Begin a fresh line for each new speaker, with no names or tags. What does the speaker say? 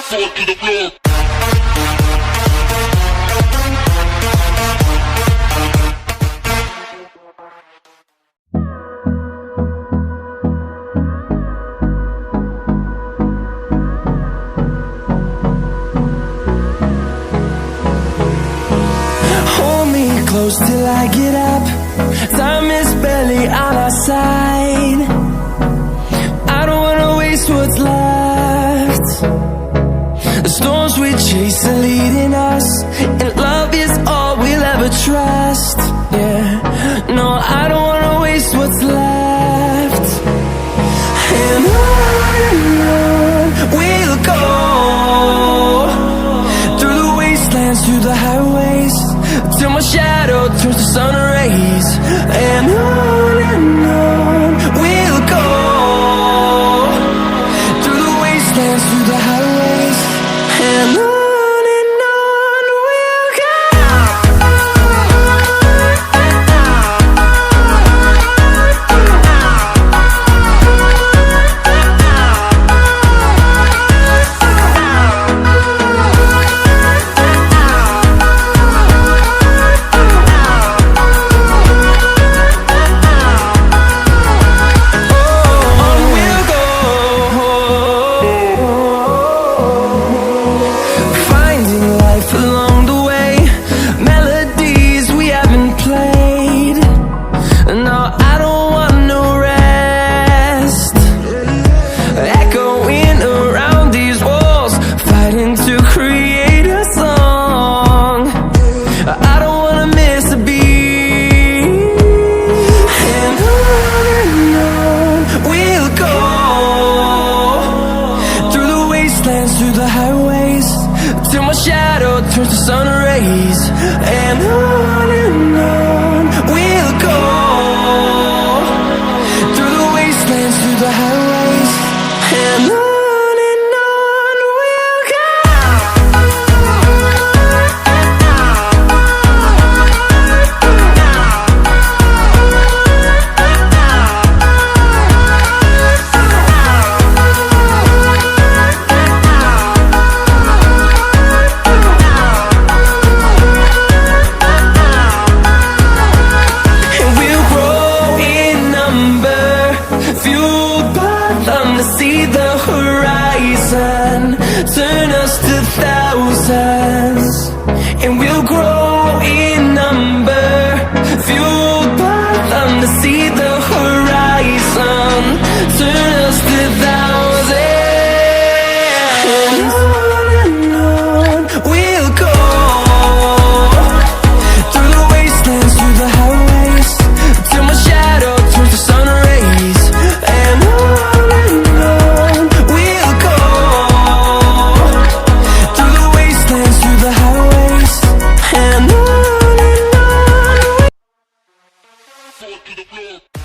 fall to the floor.
Hold me close till I get up. Time is barely on our side. I don't wanna waste what's left. The storms we chase are leading us, and love is all we'll ever trust. Yeah, no, I don't wanna waste what's left. And on we'll go, through the wastelands, through the highways, till my shadow turns to sun rays. And on we'll go, through the wastelands, through the highways, and on we'll go. Along the way, melodies we haven't played. No, I don't want no rest. Echoing around these walls, fighting to create a song. I don't wanna miss a beat. And on we'll go, through the wastelands, through the highways, till my shadow turns to sun rays. And on we'll go, through the wastelands, through the highways, and on we'll go. See the horizon, turn us to thousands, and we'll grow in number, fueled by them to see the horizon, turn us to thousands. And on we'll go, through the wastelands, through the highways, till my shadow turns to sun rays. And
Fall to the floor.